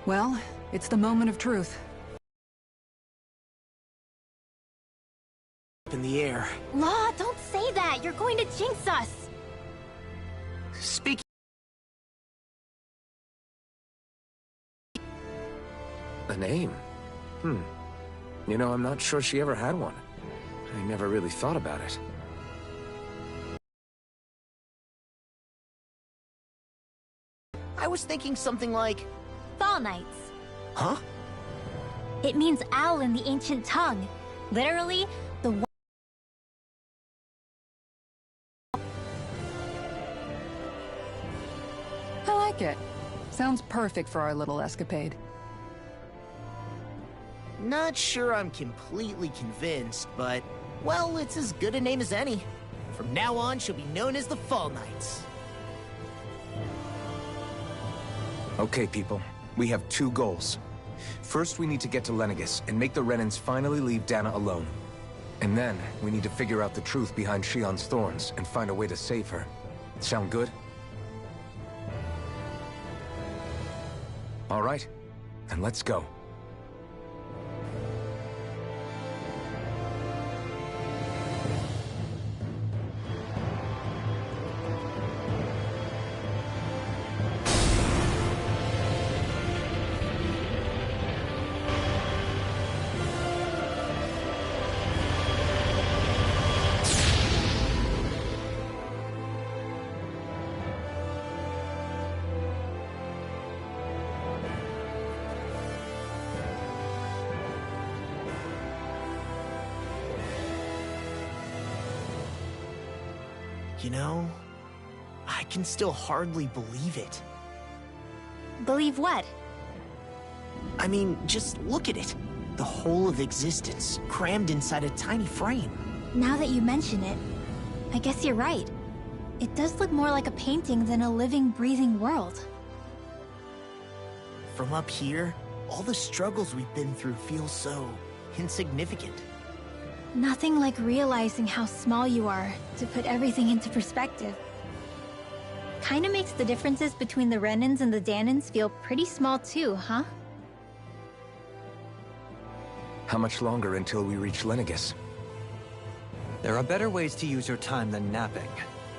Well, it's the moment of truth. In the air. Law, don't say that! You're going to jinx us! Speaking... A name? You know, I'm not sure she ever had one. I never really thought about it. I was thinking something like... Fall Knights. Huh? It means owl in the ancient tongue. Literally, the one... I like it. Sounds perfect for our little escapade. Not sure I'm completely convinced, but... well, it's as good a name as any. From now on, she'll be known as the Fall Knights. Okay, people. We have two goals. First, we need to get to Lenegis and make the Renans finally leave Dana alone. And then, we need to figure out the truth behind Shionne's thorns and find a way to save her. Sound good? All right, then let's go. You know, I can still hardly believe it. Believe what? I mean, just look at it. The whole of existence, crammed inside a tiny frame. Now that you mention it, I guess you're right. It does look more like a painting than a living, breathing world. From up here, all the struggles we've been through feel so insignificant. Nothing like realizing how small you are to put everything into perspective. Kinda makes the differences between the Renans and the Danans feel pretty small too, huh? How much longer until we reach Lenegis? There are better ways to use your time than napping.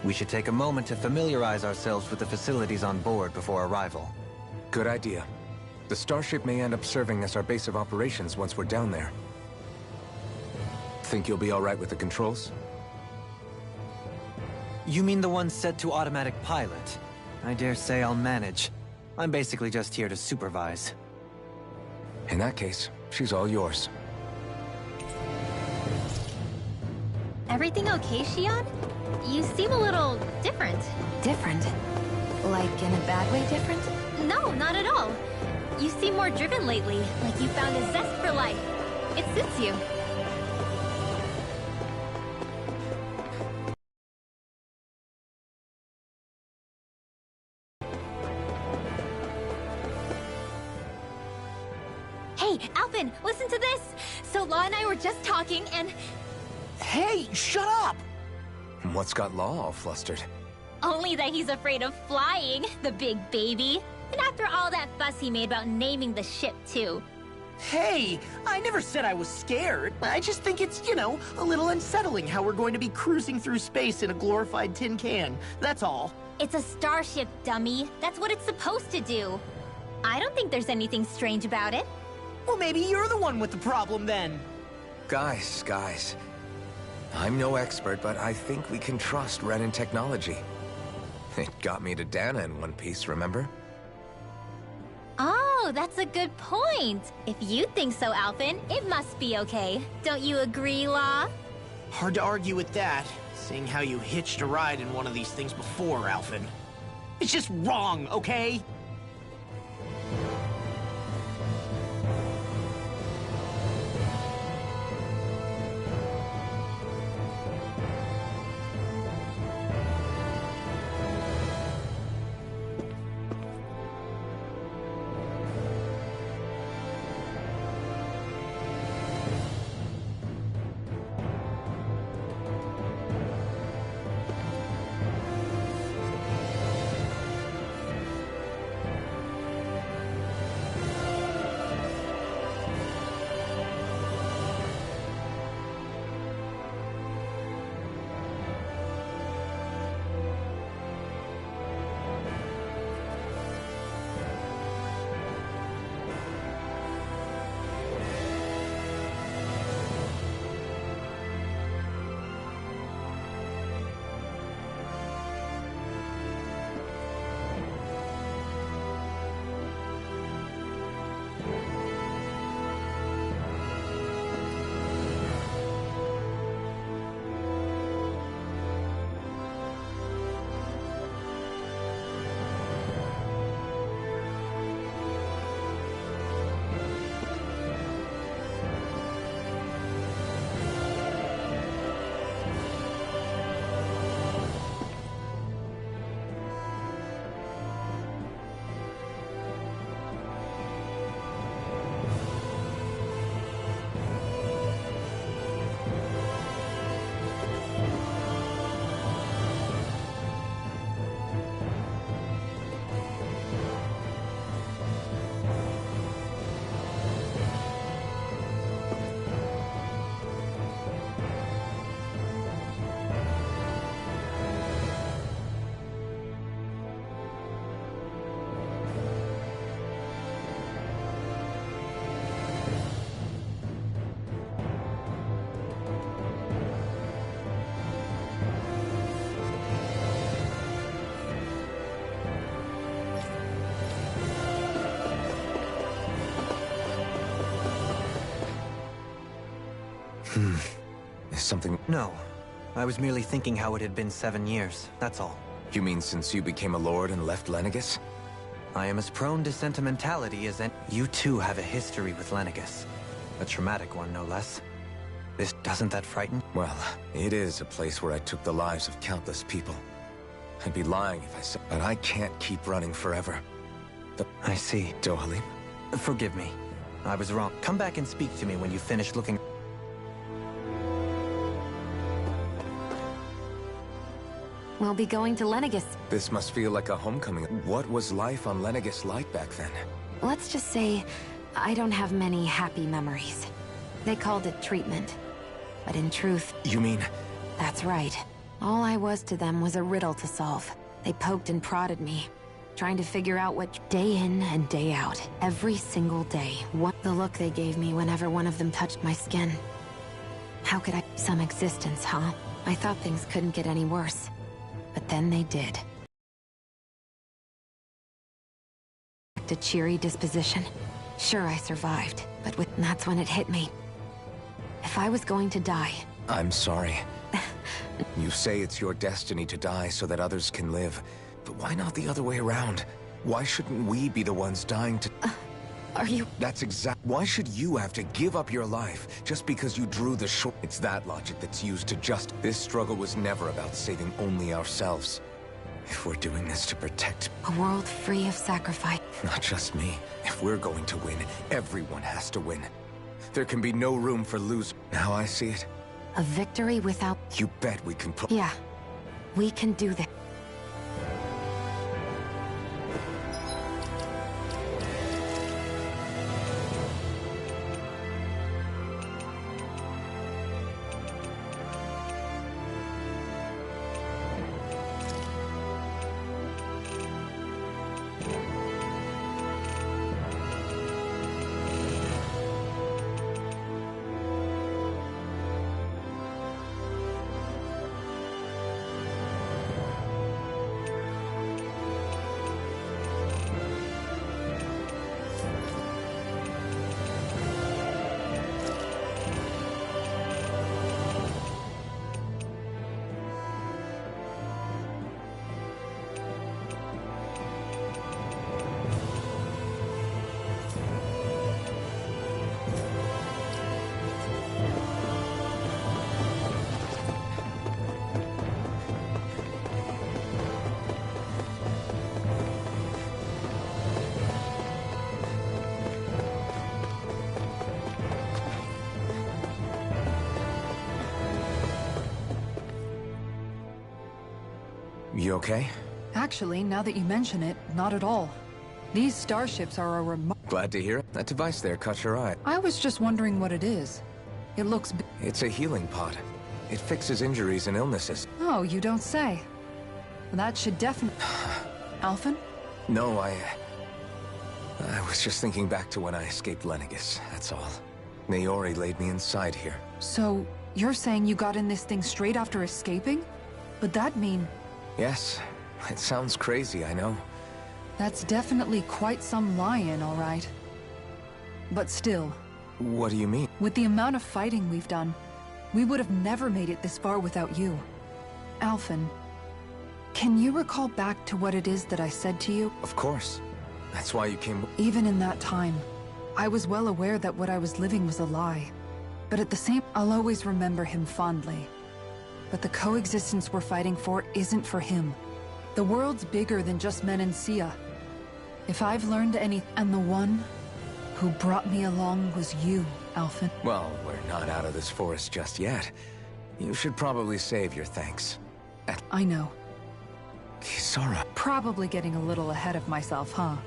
We should take a moment to familiarize ourselves with the facilities on board before arrival. Good idea. The starship may end up serving as our base of operations once we're down there. Think you'll be all right with the controls? You mean the one set to automatic pilot? I dare say I'll manage. I'm basically just here to supervise. In that case, she's all yours. Everything okay, Shionne? You seem a little different. Different? Like in a bad way different? No, not at all. You seem more driven lately, like you found a zest for life. It suits you. Hey, Alphen, listen to this! So Law and I were just talking and... Hey, shut up! What's got Law all flustered? Only that he's afraid of flying, the big baby. And after all that fuss he made about naming the ship, too. Hey, I never said I was scared. I just think it's, you know, a little unsettling how we're going to be cruising through space in a glorified tin can. That's all. It's a starship, dummy. That's what it's supposed to do. I don't think there's anything strange about it. Well, maybe you're the one with the problem then. Guys. I'm no expert, but I think we can trust Renan technology. It got me to Dana in one piece, remember? Oh, that's a good point. If you think so, Alphen, it must be okay. Don't you agree, Law? Hard to argue with that, seeing how you hitched a ride in one of these things before, Alphen. It's just wrong, okay? Is something... No. I was merely thinking how it had been 7 years, that's all. You mean since you became a lord and left Lenegis? I am as prone to sentimentality as you too have a history with Lenegis. A traumatic one, no less. Doesn't that frighten? Well, it is a place where I took the lives of countless people. I'd be lying if I said... But I can't keep running forever. I see. Dohalim? Forgive me. I was wrong. Come back and speak to me when you finish looking... We'll be going to Lenegis. This must feel like a homecoming. What was life on Lenegis like back then? Let's just say, I don't have many happy memories. They called it treatment. But in truth... You mean... That's right. All I was to them was a riddle to solve. They poked and prodded me, trying to figure out what... Day in and day out, every single day, the look they gave me whenever one of them touched my skin. How could I... Some existence, huh? I thought things couldn't get any worse. But then they did. A cheery disposition. Sure, I survived, but that's when it hit me. If I was going to die... I'm sorry. You say it's your destiny to die so that others can live. But why not the other way around? Why shouldn't we be the ones dying to... Are you... That's exact... Why should you have to give up your life just because you drew the short... It's that logic that's used to just... This struggle was never about saving only ourselves. If we're doing this to protect... A world free of sacrifice. Not just me. If we're going to win, everyone has to win. There can be no room for lose. Now I see it. A victory without... You bet we can put... Yeah. We can do this. You okay? Actually, now that you mention it, not at all. These starships are a Glad to hear it. That device there caught your eye. I was just wondering what it is. It looks It's a healing pod. It fixes injuries and illnesses. Oh, you don't say. That should definitely... Alphen? No, I was just thinking back to when I escaped Lenegis, that's all. Naori laid me inside here. So, you're saying you got in this thing straight after escaping? But that mean... Yes, it sounds crazy, I know. That's definitely quite some lie-in, all right. But still, What do you mean? with the amount of fighting we've done, we would have never made it this far without you. Alphen, can you recall back to what it is that I said to you? Of course. That's why you came... Even in that time, I was well aware that what I was living was a lie. But at the same, I'll always remember him fondly. But the coexistence we're fighting for isn't for him. The world's bigger than just Menancia. If I've learned any, and the one who brought me along was you, Alphen. Well, we're not out of this forest just yet. You should probably save your thanks. I know. Kisara. Probably getting a little ahead of myself, huh?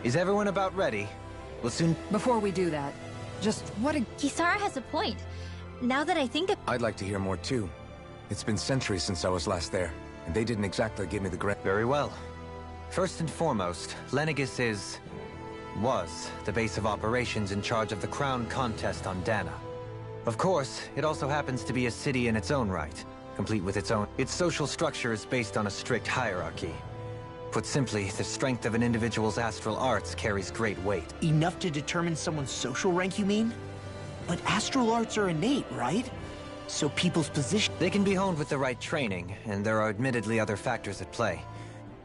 Is everyone about ready? We'll soon... Before we do that, just what a... Kisara has a point. Now that I think of... I'd like to hear more too. It's been centuries since I was last there, and they didn't exactly give me the grant. Very well. First and foremost, Lenegis was the base of operations in charge of the crown contest on Dana. Of course, it also happens to be a city in its own right, complete with its own... Its social structure is based on a strict hierarchy. Put simply, the strength of an individual's astral arts carries great weight. Enough to determine someone's social rank, you mean? But astral arts are innate, right? So people's position... They can be honed with the right training, and there are admittedly other factors at play.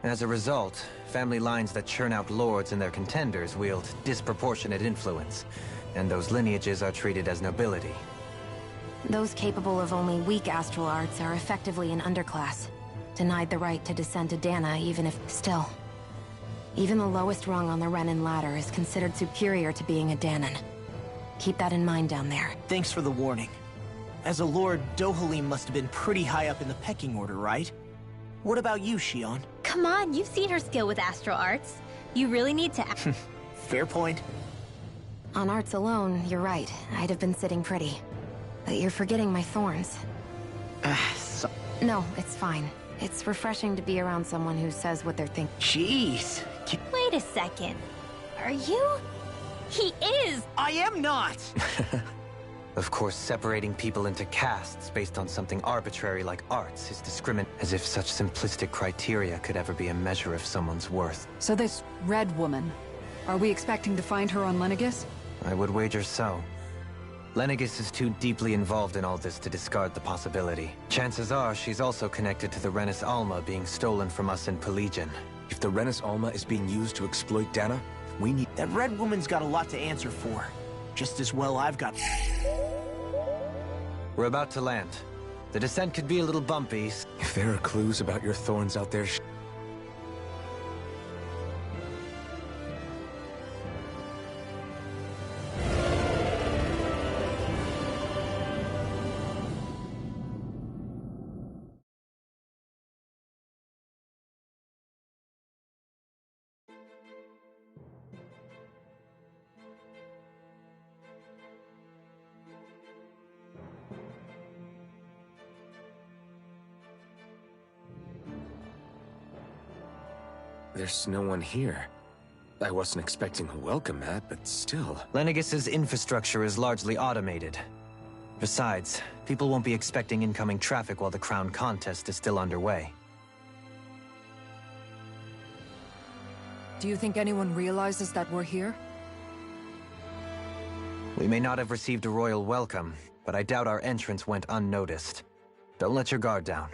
As a result, family lines that churn out lords and their contenders wield disproportionate influence, and those lineages are treated as nobility. Those capable of only weak astral arts are effectively an underclass, denied the right to descend to Dana even if... Still, even the lowest rung on the Renin ladder is considered superior to being a Danan. Keep that in mind down there. Thanks for the warning. As a lord, Dohalim must have been pretty high up in the pecking order, right? What about you, Shion? Come on, you've seen her skill with astral arts. You really need to... Fair point. On arts alone, you're right. I'd have been sitting pretty. But you're forgetting my thorns. No, it's fine. It's refreshing to be around someone who says what they're thinking. Jeez. Wait a second. Are you? He is! I am not! Of course, separating people into castes based on something arbitrary like arts is discriminatory, as if such simplistic criteria could ever be a measure of someone's worth. So this Red Woman, are we expecting to find her on Lenegis? I would wager so. Lenegis is too deeply involved in all this to discard the possibility. Chances are she's also connected to the Renis Alma being stolen from us in Pelegion. If the Renis Alma is being used to exploit Dana, we need... That Red Woman's got a lot to answer for. Just as well I've got... We're about to land. The descent could be a little bumpy. If there are clues about your thorns out there... There's no one here. I wasn't expecting a welcome mat, but still. Lenegis's infrastructure is largely automated. Besides, people won't be expecting incoming traffic while the crown contest is still underway. Do you think anyone realizes that we're here? We may not have received a royal welcome, but I doubt our entrance went unnoticed. Don't let your guard down.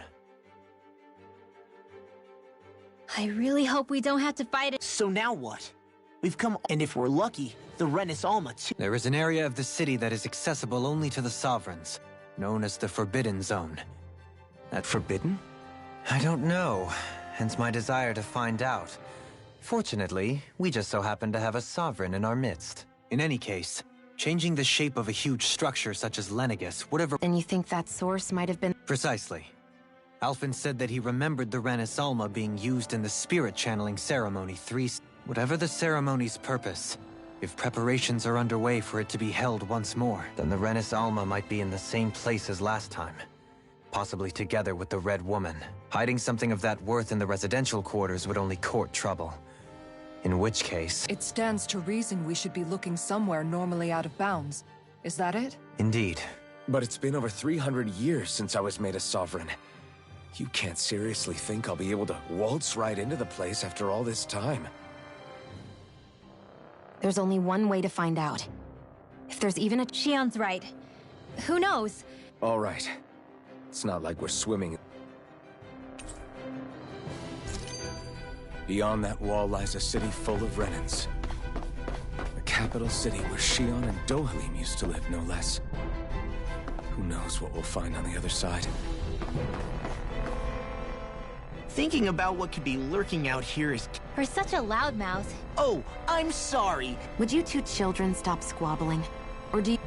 I really hope we don't have to fight it. So now what? We've come... And if we're lucky, the Renis Alma too. There is an area of the city that is accessible only to the Sovereigns, known as the Forbidden Zone. That Forbidden? I don't know, hence my desire to find out. Fortunately, we just so happen to have a Sovereign in our midst. In any case, changing the shape of a huge structure such as Lenegis would have... Then you think that source might have been... Precisely. Alphen said that he remembered the Renis Alma being used in the spirit channeling ceremony Whatever the ceremony's purpose, if preparations are underway for it to be held once more, then the Renis Alma might be in the same place as last time. Possibly together with the Red Woman. Hiding something of that worth in the residential quarters would only court trouble. In which case... It stands to reason we should be looking somewhere normally out of bounds. Is that it? Indeed. But it's been over 300 years since I was made a Sovereign. You can't seriously think I'll be able to waltz right into the place after all this time. There's only one way to find out. If there's even a... Shion's right. Who knows? All right. It's not like we're swimming. Beyond that wall lies a city full of Renins. The capital city where Shion and Dohalim used to live, no less. Who knows what we'll find on the other side? Thinking about what could be lurking out here is... For such a loudmouth. Oh, I'm sorry. Would you two children stop squabbling? Or do you...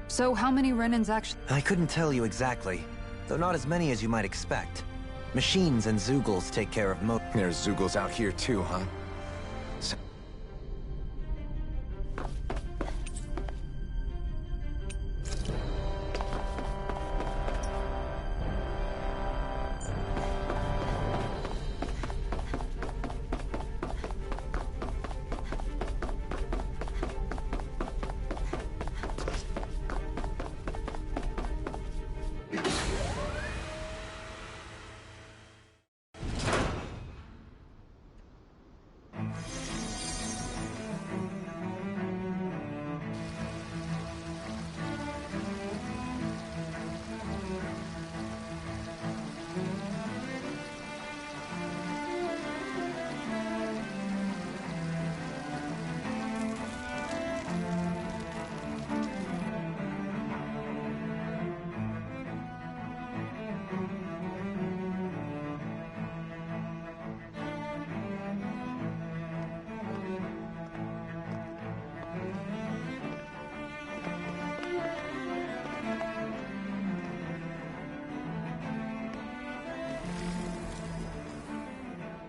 So how many Renins actually... I couldn't tell you exactly, though not as many as you might expect. Machines and Zeugles take care of most... There's Zeugles out here too, huh?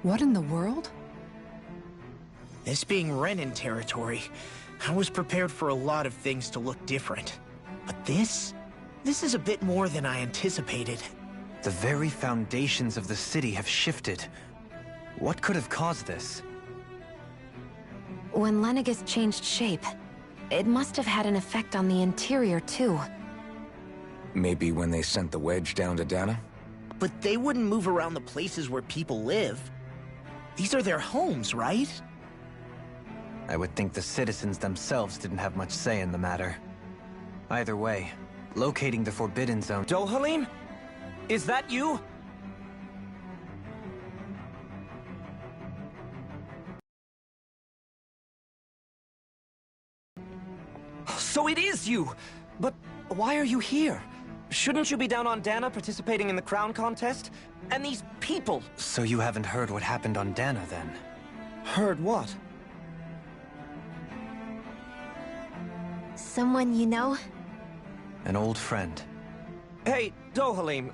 What in the world? This being Renan territory, I was prepared for a lot of things to look different. But this is a bit more than I anticipated. The very foundations of the city have shifted. What could have caused this? When Lenegis changed shape, it must have had an effect on the interior, too. Maybe when they sent the wedge down to Dana? But they wouldn't move around the places where people live. These are their homes, right? I would think the citizens themselves didn't have much say in the matter. Either way, locating the Forbidden Zone... Dohalim? Is that you? So it is you! But why are you here? Shouldn't you be down on Dana participating in the crown contest? And these people! So you haven't heard what happened on Dana, then? Heard what? Someone you know? An old friend. Hey, Dohalim,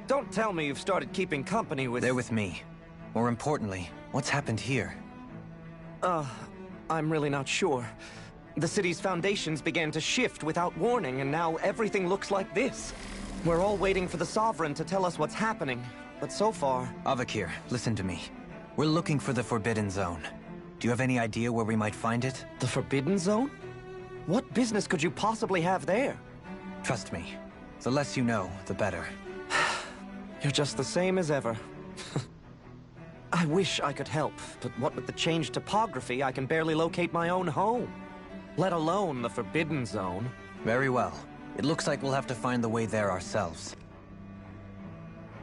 don't tell me you've started keeping company with... They're with me. More importantly, what's happened here? I'm really not sure. The city's foundations began to shift without warning, and now everything looks like this. We're all waiting for the Sovereign to tell us what's happening, but so far... Avakir, listen to me. We're looking for the Forbidden Zone. Do you have any idea where we might find it? The Forbidden Zone? What business could you possibly have there? Trust me. The less you know, the better. You're just the same as ever. I wish I could help, but what with the changed topography, I can barely locate my own home. Let alone the Forbidden Zone. Very well. It looks like we'll have to find the way there ourselves.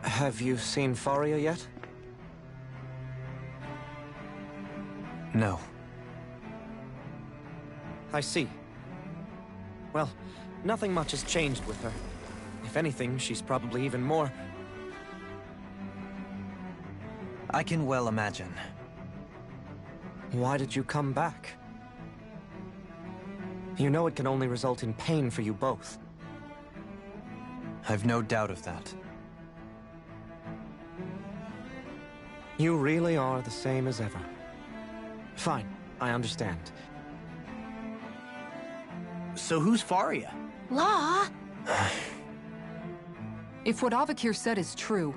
Have you seen Faria yet? No. I see. Well, nothing much has changed with her. If anything, she's probably even more... I can well imagine. Why did you come back? You know it can only result in pain for you both. I've no doubt of that. You really are the same as ever. Fine, I understand. So who's Faria? Law? If what Avakir said is true,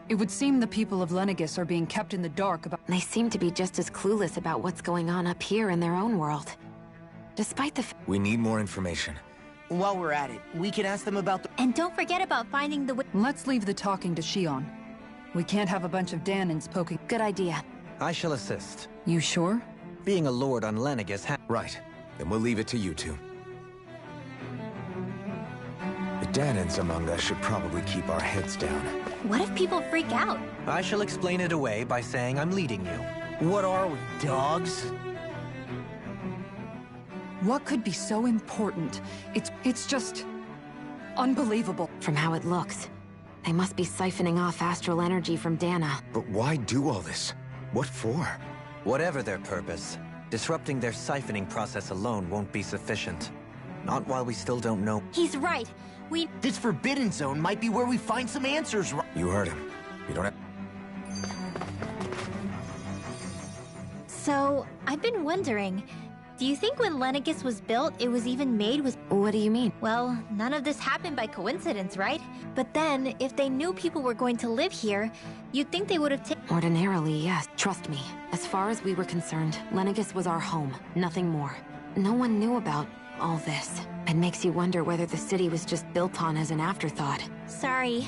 it would seem the people of Lenegis are being kept in the dark about... They seem to be just as clueless about what's going on up here in their own world. Despite the We need more information. While we're at it, we can ask them about the... And don't forget about finding the... Let's leave the talking to Shion. We can't have a bunch of Danans poking... Good idea. I shall assist. You sure? Being a lord on Lenegis Right. Then we'll leave it to you two. The Danans among us should probably keep our heads down. What if people freak out? I shall explain it away by saying I'm leading you. What are we, dogs? What could be so important? It's just... unbelievable. From how it looks, they must be siphoning off astral energy from Dana. But why do all this? What for? Whatever their purpose, disrupting their siphoning process alone won't be sufficient. Not while we still don't know. He's right. This Forbidden Zone might be where we find some answers. You heard him. We don't have... So, I've been wondering, do you think when Lenegis was built, it was even made with... What do you mean? Well, none of this happened by coincidence, right? But then, if they knew people were going to live here, you'd think they would have taken... Ordinarily, yes. Trust me. As far as we were concerned, Lenegis was our home, nothing more. No one knew about all this. It makes you wonder whether the city was just built on as an afterthought. Sorry.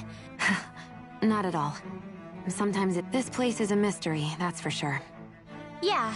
Not at all. Sometimes this place is a mystery, that's for sure. Yeah.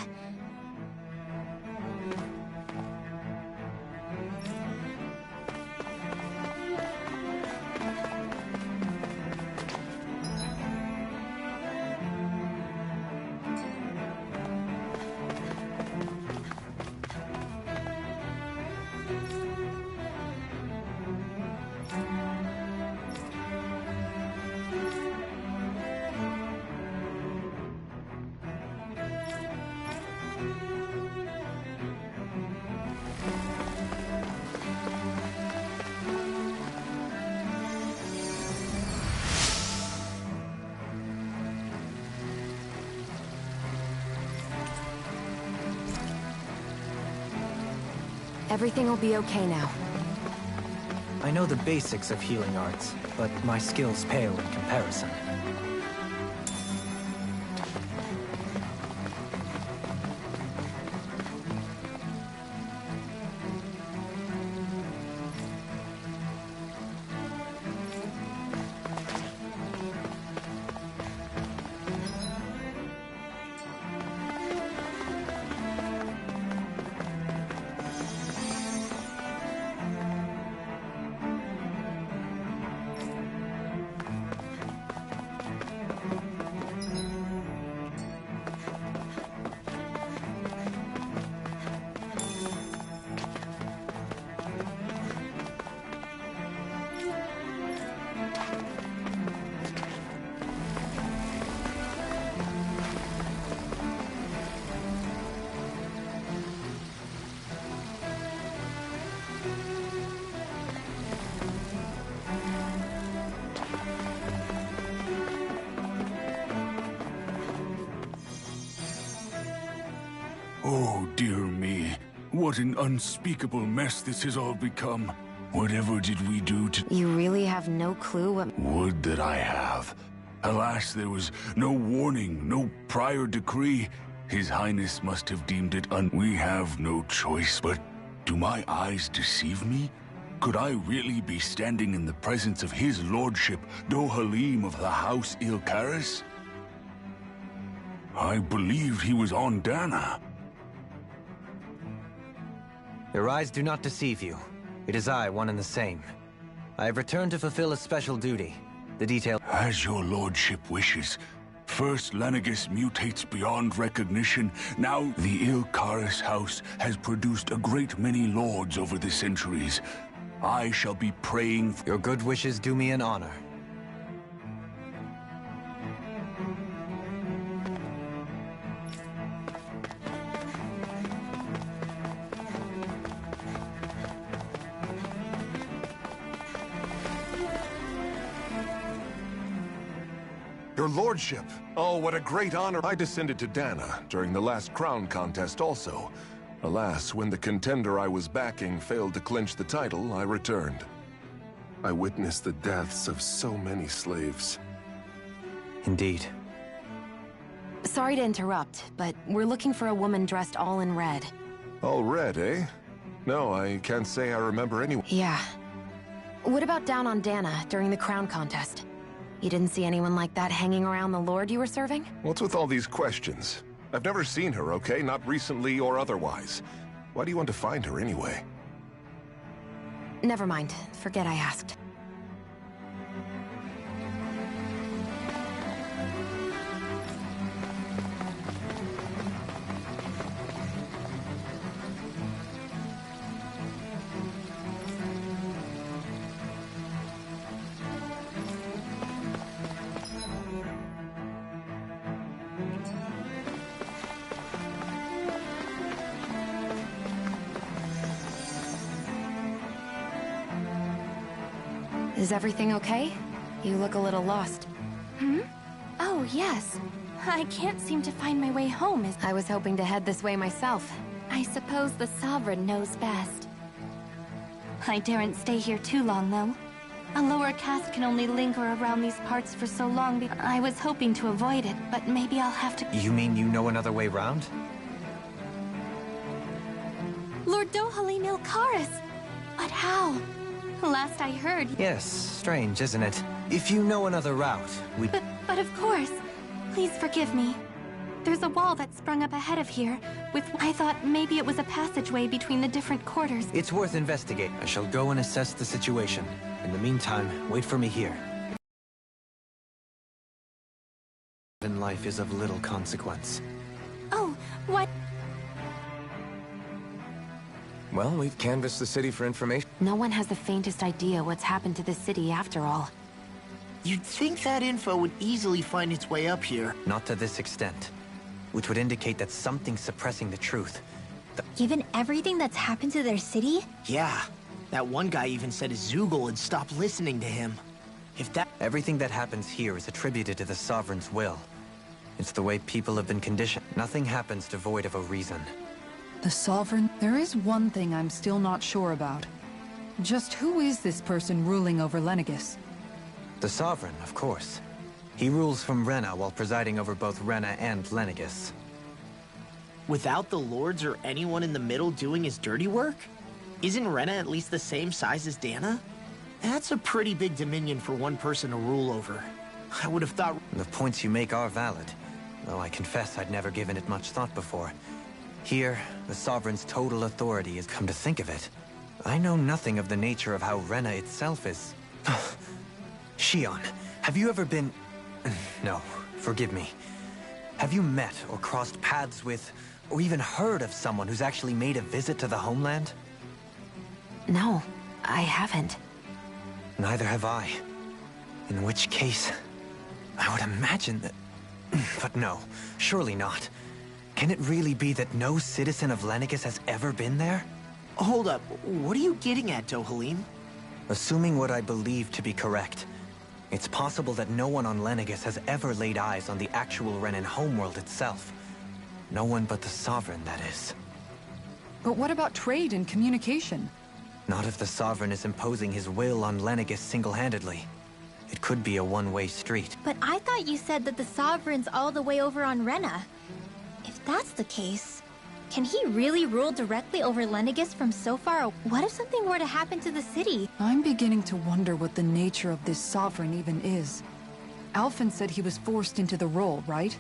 Everything will be okay now. I know the basics of healing arts, but my skills pale in comparison. Oh, dear me. What an unspeakable mess this has all become. Whatever did we do to... You really have no clue what... Would that I have. Alas, there was no warning, no prior decree. His Highness must have deemed it We have no choice, but do my eyes deceive me? Could I really be standing in the presence of his lordship, Dohalim of the House Ilkaris? I believed he was on Dana. Your eyes do not deceive you. It is I, one and the same. I have returned to fulfill a special duty. The detail... As your lordship wishes. First, Lenegis mutates beyond recognition. Now, the Ilkaris house has produced a great many lords over the centuries. I shall be praying... Your good wishes do me an honor. Your lordship! Oh, what a great honor! I descended to Dana during the last crown contest also. Alas, when the contender I was backing failed to clinch the title, I returned. I witnessed the deaths of so many slaves. Indeed. Sorry to interrupt, but we're looking for a woman dressed all in red. All red, eh? No, I can't say I remember anyone. Yeah. What about down on Dana during the crown contest? You didn't see anyone like that hanging around the lord you were serving? What's with all these questions? I've never seen her, okay? Not recently or otherwise. Why do you want to find her anyway? Never mind. Forget I asked. Is everything okay? You look a little lost. Oh, yes. I can't seem to find my way home. I was hoping to head this way myself. I suppose the Sovereign knows best. I daren't stay here too long, though. A lower caste can only linger around these parts for so long. I was hoping to avoid it, but maybe I'll have to... You mean you know another way round? Lord Dohalim Ilkaris! But how? Last I heard... Yes, strange, isn't it? If you know another route, we... But of course. Please forgive me. There's a wall that sprung up ahead of here, with... I thought maybe it was a passageway between the different quarters. It's worth investigating. I shall go and assess the situation. In the meantime, wait for me here. In life is of little consequence. Oh, what? Well, we've canvassed the city for information. No one has the faintest idea what's happened to the city after all. You'd think that info would easily find its way up here. Not to this extent. Which would indicate that something's suppressing the truth. Given everything that's happened to their city? Yeah. That one guy even said Zoogle had stopped listening to him. If that... Everything that happens here is attributed to the Sovereign's will. It's the way people have been conditioned. Nothing happens devoid of a reason. The Sovereign? There is one thing I'm still not sure about. Just who is this person ruling over Lenegis? The Sovereign, of course. He rules from Rena while presiding over both Rena and Lenegis. Without the lords or anyone in the middle doing his dirty work? Isn't Rena at least the same size as Dana? That's a pretty big dominion for one person to rule over. I would have thought... The points you make are valid, though I confess I'd never given it much thought before. Here, the Sovereign's total authority is come to think of it. I know nothing of the nature of how Rena itself is... Shion, have you ever been... No, forgive me. Have you met or crossed paths with, or even heard of someone who's actually made a visit to the homeland? No, I haven't. Neither have I. In which case, I would imagine that... But no, surely not. Can it really be that no citizen of Lenegis has ever been there? Hold up, what are you getting at, Dohalim? Assuming what I believe to be correct, it's possible that no one on Lenegis has ever laid eyes on the actual Renan homeworld itself. No one but the Sovereign, that is. But what about trade and communication? Not if the Sovereign is imposing his will on Lenegis single-handedly. It could be a one-way street. But I thought you said that the Sovereign's all the way over on Rena. If that's the case, can he really rule directly over Lenegis from so far away? What if something were to happen to the city? I'm beginning to wonder what the nature of this Sovereign even is. Alphen said he was forced into the role, right?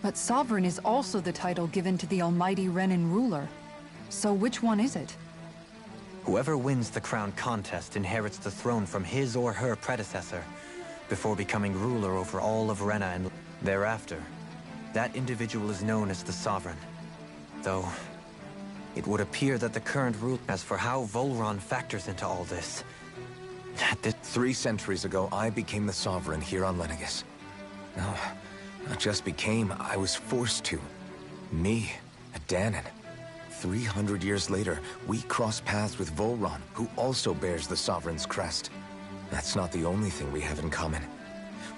But Sovereign is also the title given to the almighty Renan ruler. So which one is it? Whoever wins the crown contest inherits the throne from his or her predecessor, before becoming ruler over all of Rena and thereafter. That individual is known as the Sovereign. Though, it would appear that the current rule... As for how Volron factors into all this... 3 centuries ago, I became the Sovereign here on Lenegis. No, not just became, I was forced to. Me, a Dahnan. 300 years later, we cross paths with Volron, who also bears the Sovereign's crest. That's not the only thing we have in common.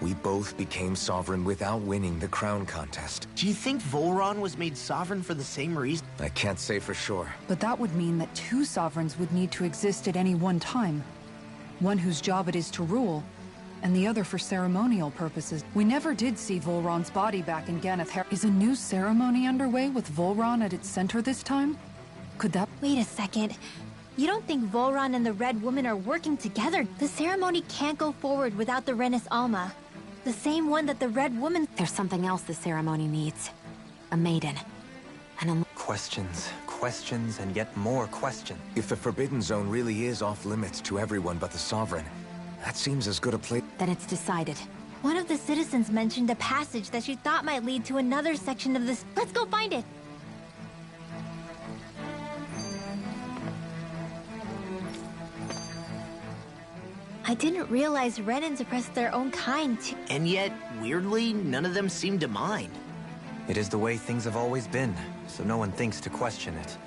We both became Sovereign without winning the crown contest. Do you think Volron was made Sovereign for the same reason? I can't say for sure. But that would mean that 2 Sovereigns would need to exist at any one time. One whose job it is to rule, and the other for ceremonial purposes. We never did see Volron's body back in Ganeth. Is a new ceremony underway with Volron at its center this time? Could that... Wait a second. You don't think Volron and the Red Woman are working together? The ceremony can't go forward without the Renis Alma. The same one that the Red Woman... There's something else the ceremony needs. A maiden. Questions, questions, and yet more questions. If the Forbidden Zone really is off limits to everyone but the Sovereign, that seems as good a place... Then it's decided. One of the citizens mentioned a passage that she thought might lead to another section of this... Let's go find it! I didn't realize Renans oppressed their own kind, too. And yet, weirdly, none of them seem to mind. It is the way things have always been, so no one thinks to question it.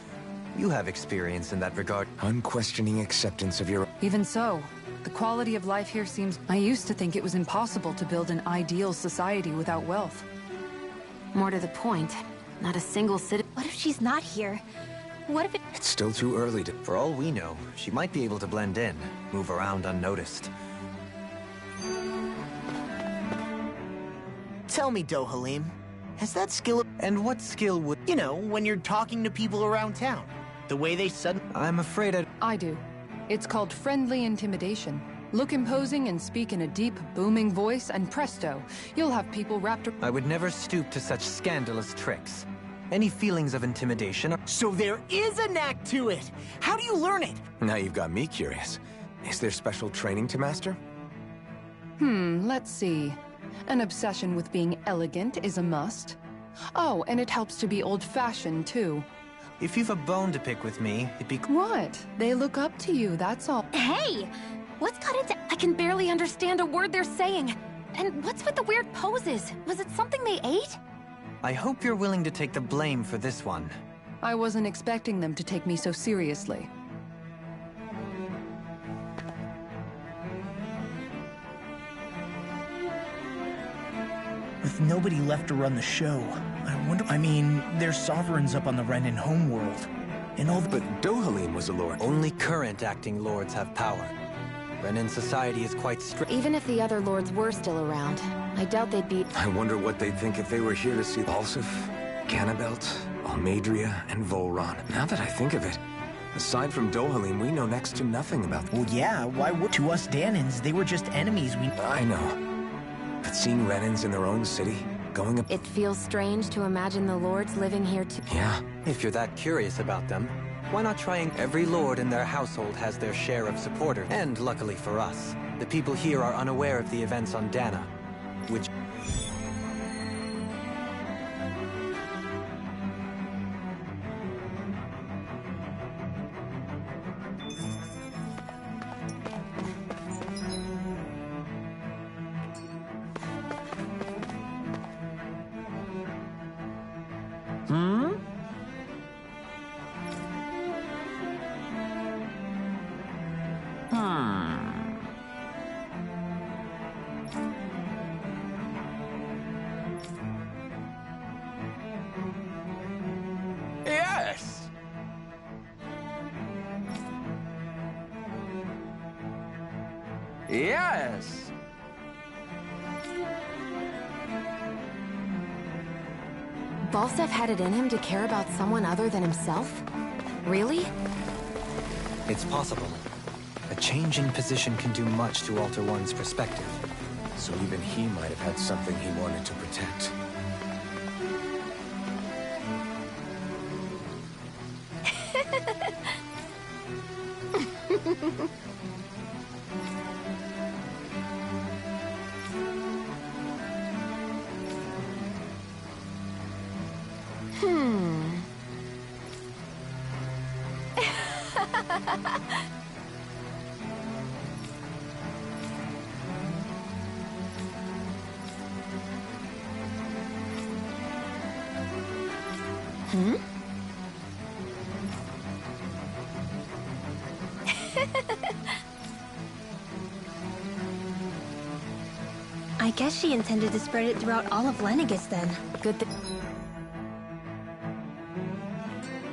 You have experience in that regard. Unquestioning acceptance of your... Even so, the quality of life here seems... I used to think it was impossible to build an ideal society without wealth. More to the point, not a single citizen... What if she's not here? What if it... It's still too early to... For all we know, she might be able to blend in, move around unnoticed. Tell me, Dohalim, has that skill... And what skill would... You know, when you're talking to people around town. The way they suddenly... I'm afraid I do. It's called friendly intimidation. Look imposing and speak in a deep, booming voice, and presto, you'll have people wrapped... I would never stoop to such scandalous tricks. Any feelings of intimidation are... So there is a knack to it! How do you learn it? Now you've got me curious. Is there special training to master? Let's see. An obsession with being elegant is a must. Oh, and it helps to be old-fashioned, too. If you've a bone to pick with me, it'd be... What? They look up to you, that's all. Hey! What's got into... I can barely understand a word they're saying. And what's with the weird poses? Was it something they ate? I hope you're willing to take the blame for this one. I wasn't expecting them to take me so seriously. With nobody left to run the show, I mean, there's sovereigns up on the Renan homeworld. And all the... But Dohalim was a lord. Only current acting lords have power. Renan society is quite strict. Even if the other lords were still around, I doubt they'd be... I wonder what they'd think if they were here to see Balsif, Ganabelt, Almadria, and Volron. Now that I think of it, aside from Dohalim, we know next to nothing about them. Well, yeah, why would... To us Danans, they were just enemies we... I know. But seeing Renans in their own city, going up... It feels strange to imagine the lords living here too. Yeah. If you're that curious about them, why not try and... Every lord in their household has their share of supporters. And luckily for us, the people here are unaware of the events on Dana, which... Yes! Yes! Balsef had it in him to care about someone other than himself? Really? It's possible. A change in position can do much to alter one's perspective. So even he might have had something he wanted to protect. I guess she intended to spread it throughout all of Lenegis then. Good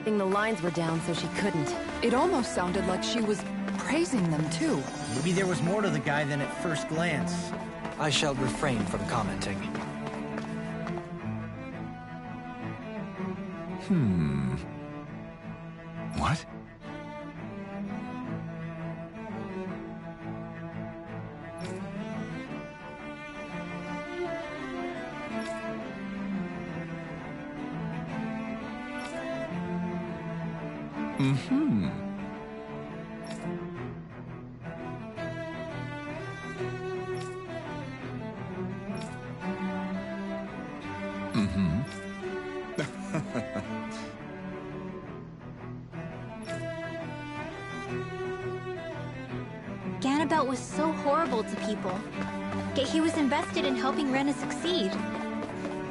thing the lines were down so she couldn't. It almost sounded like she was praising them too. Maybe there was more to the guy than at first glance. I shall refrain from commenting. What? Ganabelt was so horrible to people, yet he was invested in helping Rena succeed.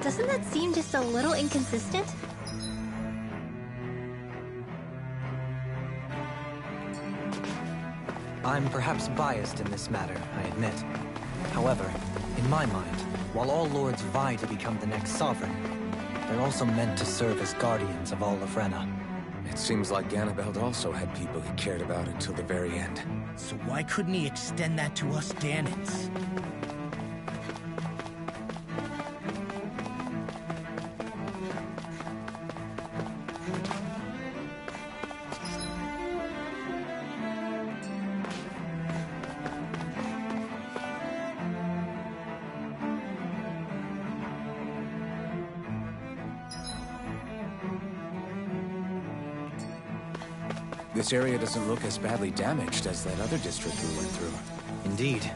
Doesn't that seem just a little inconsistent? I'm perhaps biased in this matter, I admit. However, in my mind, while all lords vie to become the next sovereign, they're also meant to serve as guardians of all of Rena. It seems like Ganabelt also had people he cared about until the very end. So why couldn't he extend that to us Danans? This area doesn't look as badly damaged as that other district we went through. Indeed.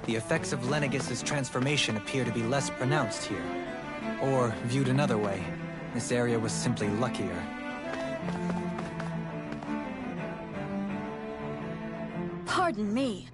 The effects of Lenegis's transformation appear to be less pronounced here. Or, viewed another way, this area was simply luckier. Pardon me.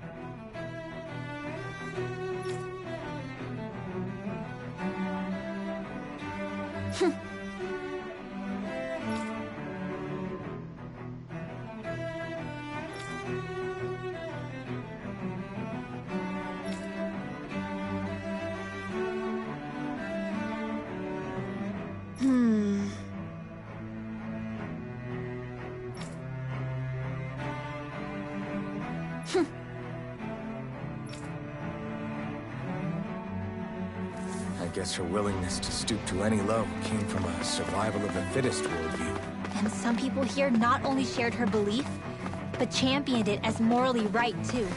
guess her willingness to stoop to any low came from a survival of the fittest worldview. And some people here not only shared her belief, but championed it as morally right, too.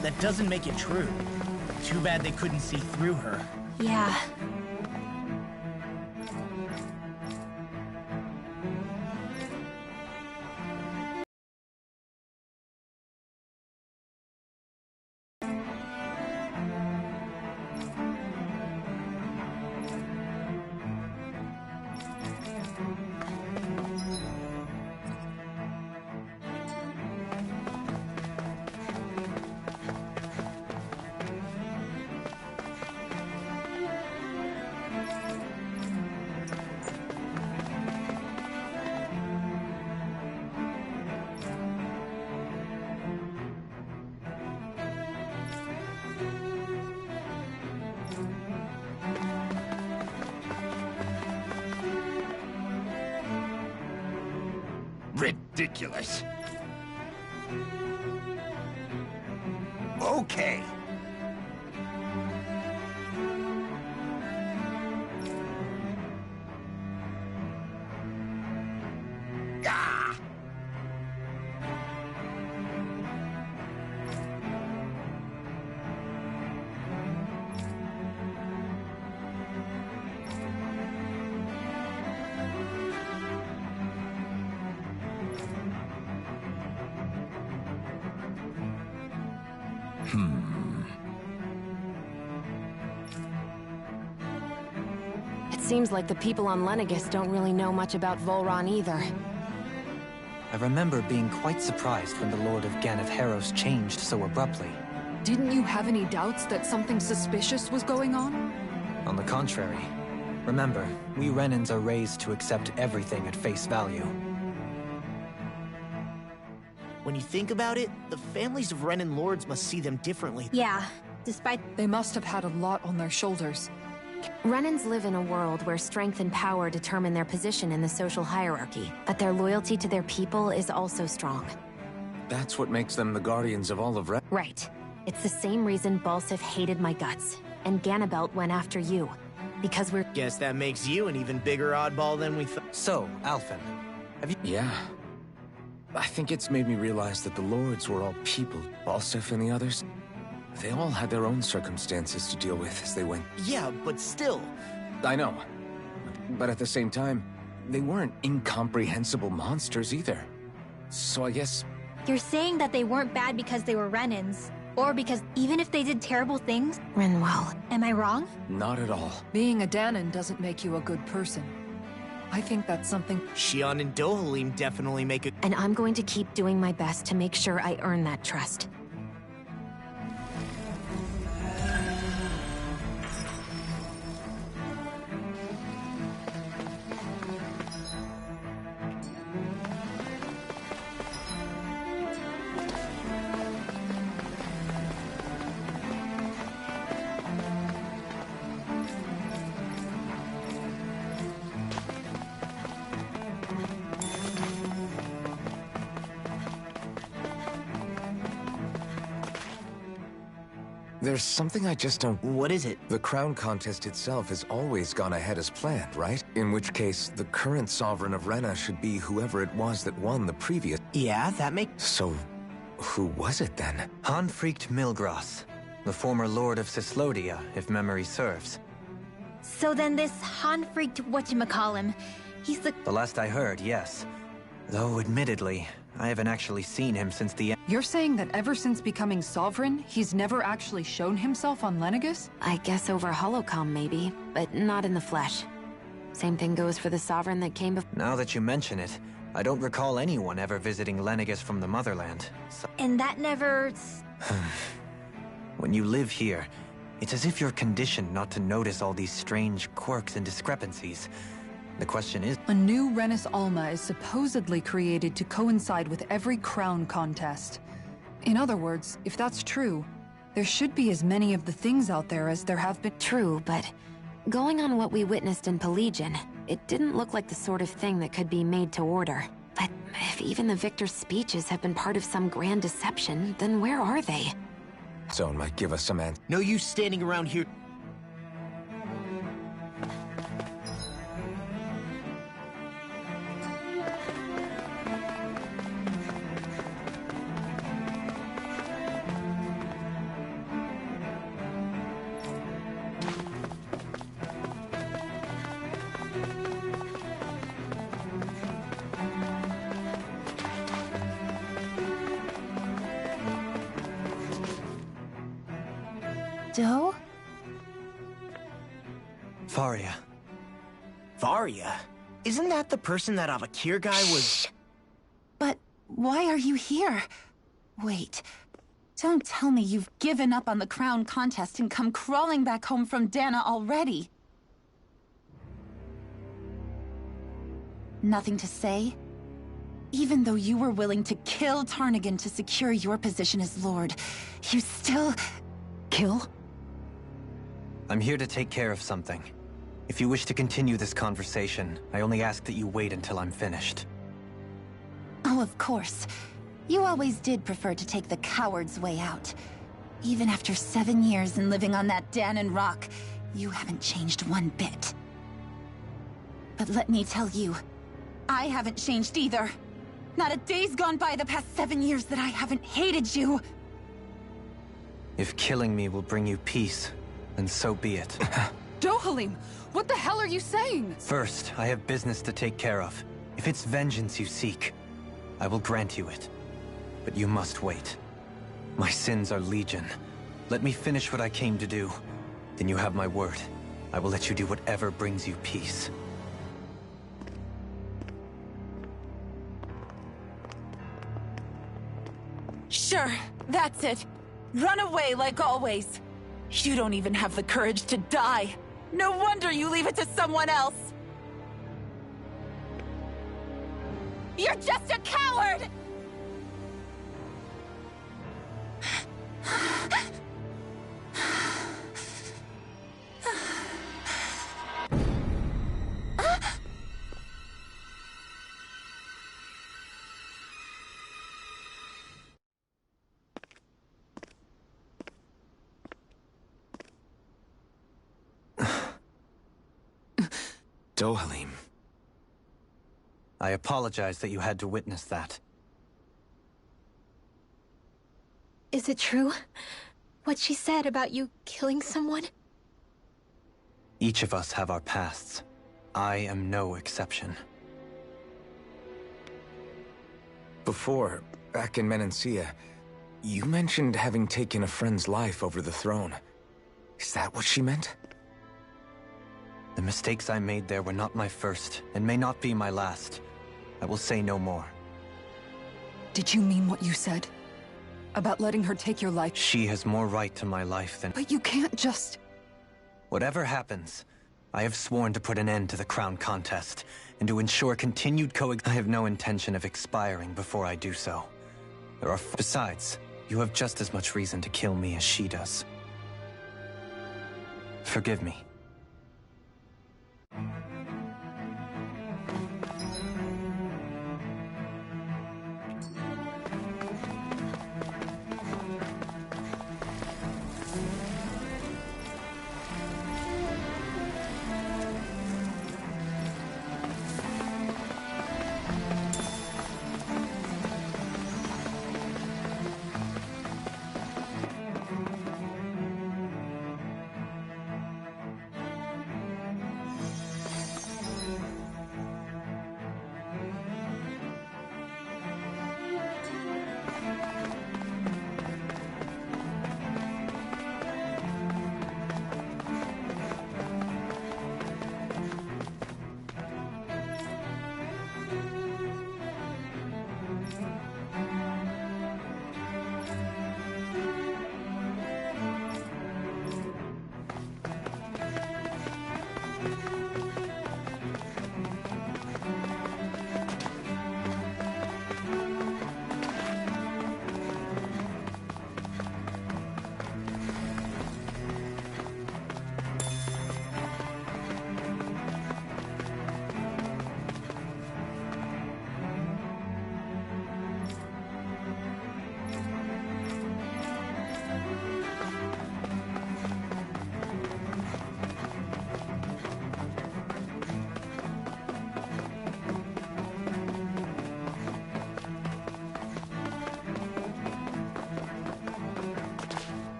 That doesn't make it true. Too bad they couldn't see through her. Yeah. Ridiculous. Okay. Ah! It seems like the people on Lenegis don't really know much about Volron either. I remember being quite surprised when the Lord of Ganeth Haros changed so abruptly. Didn't you have any doubts that something suspicious was going on? On the contrary. Remember, we Renans are raised to accept everything at face value. When you think about it, the families of Renan lords must see them differently. Yeah, despite... They must have had a lot on their shoulders. Renans live in a world where strength and power determine their position in the social hierarchy, but their loyalty to their people is also strong. That's what makes them the guardians of all of Ren. Right. It's the same reason Balsif hated my guts, and Ganabelt went after you. Because we're... Guess that makes you an even bigger oddball than we thought. So, Alphen, have you... Yeah. I think it's made me realize that the lords were all people. Balsif and the others, they all had their own circumstances to deal with as they went. Yeah, but still. I know. But at the same time, they weren't incomprehensible monsters either. So I guess... You're saying that they weren't bad because they were Renans, or because even if they did terrible things... Rinwell. Am I wrong? Not at all. Being a Dahnan doesn't make you a good person. I think that's something... Shion and Dohalim definitely make a... And I'm going to keep doing my best to make sure I earn that trust. There's something I just don't... What is it? The crown contest itself has always gone ahead as planned, right? In which case, the current sovereign of Rena should be whoever it was that won the previous... Yeah, that makes... So, who was it then? Hanfried Milgras, the former Lord of Cyslodia, if memory serves. So then this Hanfried whatchamacallem, he's the... The last I heard, yes. Though, admittedly, I haven't actually seen him since the end. You're saying that ever since becoming sovereign, he's never actually shown himself on Lenegis? I guess over holocom maybe, but not in the flesh. Same thing goes for the sovereign that came before. Now that you mention it, I don't recall anyone ever visiting Lenegis from the motherland. And that never... When you live here, it's as if you're conditioned not to notice all these strange quirks and discrepancies. The question is... A new Renis Alma is supposedly created to coincide with every crown contest. In other words, if that's true, there should be as many of the things out there as there have been... True, but going on what we witnessed in Pelegion, it didn't look like the sort of thing that could be made to order. But if even the victor's speeches have been part of some grand deception, then where are they? Zone might give us some answers. No use standing around here. Doe? Faria. Varia? Isn't that the person that Avakir guy was... But why are you here? Wait. Don't tell me you've given up on the crown contest and come crawling back home from Dana already. Nothing to say? Even though you were willing to kill Tarnigan to secure your position as Lord, you still... Kill? I'm here to take care of something. If you wish to continue this conversation, I only ask that you wait until I'm finished. Oh, of course. You always did prefer to take the coward's way out. Even after 7 years and living on that Danon rock, you haven't changed one bit. But let me tell you, I haven't changed either. Not a day's gone by the past 7 years that I haven't hated you. If killing me will bring you peace, then so be it. Dohalim, what the hell are you saying? First, I have business to take care of. If it's vengeance you seek, I will grant you it. But you must wait. My sins are legion. Let me finish what I came to do. Then you have my word. I will let you do whatever brings you peace. Sure, that's it. Run away like always. You don't even have the courage to die. No wonder you leave it to someone else. You're just a coward! Dohalim. I apologize that you had to witness that. Is it true? What she said about you killing someone? Each of us have our pasts. I am no exception. Before, back in Menancia, you mentioned having taken a friend's life over the throne. Is that what she meant? The mistakes I made there were not my first, and may not be my last. I will say no more. Did you mean what you said? About letting her take your life? She has more right to my life than... But you can't just... Whatever happens, I have sworn to put an end to the crown contest, and to ensure continued I have no intention of expiring before I do so. Besides, you have just as much reason to kill me as she does. Forgive me.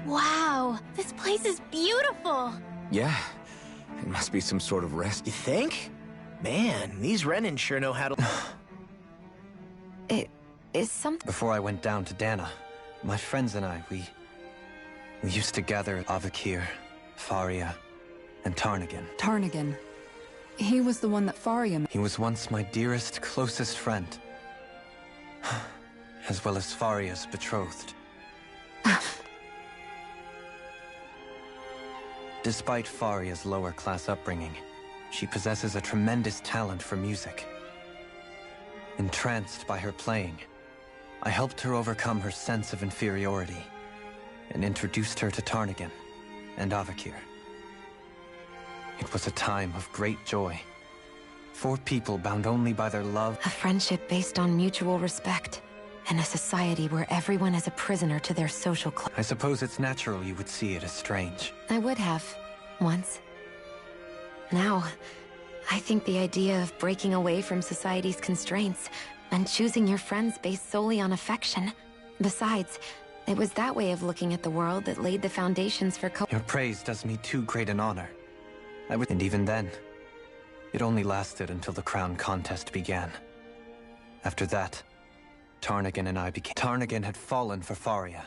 Wow, this place is beautiful! Yeah, it must be some sort of rest. You think? Man, these Renan sure know how to... It is something... Before I went down to Dana, my friends and I, we used to gather at Avakir, Faria, and Tarnagin. Tarnagin. He was the one that Faria... He was once my dearest, closest friend. As well as Faria's betrothed. Despite Faria's lower-class upbringing, she possesses a tremendous talent for music. Entranced by her playing, I helped her overcome her sense of inferiority and introduced her to Tarnagin and Avakir. It was a time of great joy. 4 people bound only by their love. A friendship based on mutual respect, and a society where everyone is a prisoner to their social club. I suppose it's natural you would see it as strange. I would have, once. Now, I think the idea of breaking away from society's constraints and choosing your friends based solely on affection. Besides, it was that way of looking at the world that laid the foundations for Your praise does me too great an honor. And even then, it only lasted until the crown contest began. After that, Tarnagin and I became... Tarnagin had fallen for Faria.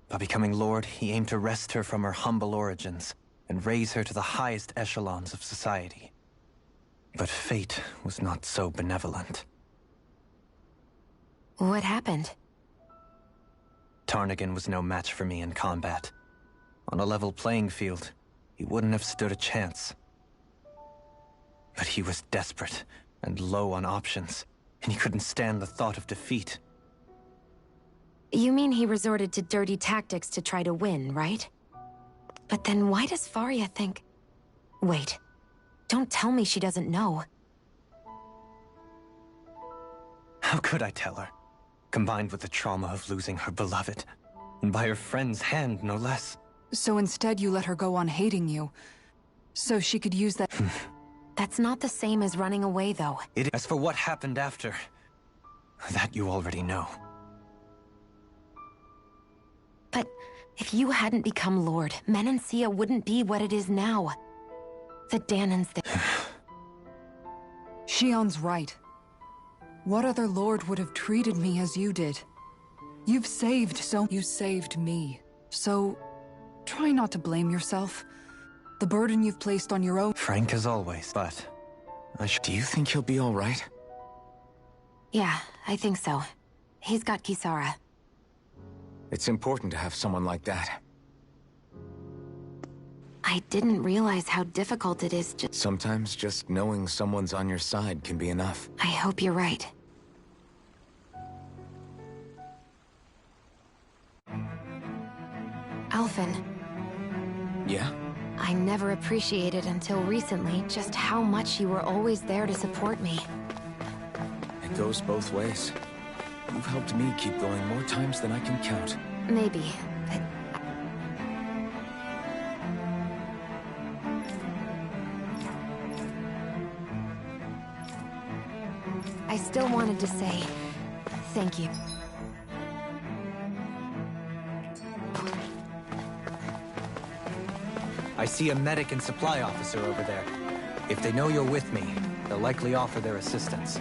By becoming Lord, he aimed to wrest her from her humble origins and raise her to the highest echelons of society. But fate was not so benevolent. What happened? Tarnagin was no match for me in combat. On a level playing field, he wouldn't have stood a chance. But he was desperate and low on options, and he couldn't stand the thought of defeat. You mean he resorted to dirty tactics to try to win, right? But then why does Faria think... Wait, don't tell me she doesn't know. How could I tell her? Combined with the trauma of losing her beloved, and by her friend's hand, no less. So instead you let her go on hating you, so she could use that... That's not the same as running away, though. As for what happened after, that you already know. But if you hadn't become Lord, Menancia wouldn't be what it is now. The Danans... Shionne's right. What other Lord would have treated me as you did? You've saved so... You saved me. So, try not to blame yourself. The burden you've placed on your own... Frank as always, but... Do you think he'll be all right? Yeah, I think so. He's got Kisara. It's important to have someone like that. I didn't realize how difficult it is to... Sometimes just knowing someone's on your side can be enough. I hope you're right. Alphen. Yeah? I never appreciated until recently just how much you were always there to support me. It goes both ways. You've helped me keep going more times than I can count. Maybe, but... I still wanted to say thank you. I see a medic and supply officer over there. If they know you're with me, they'll likely offer their assistance.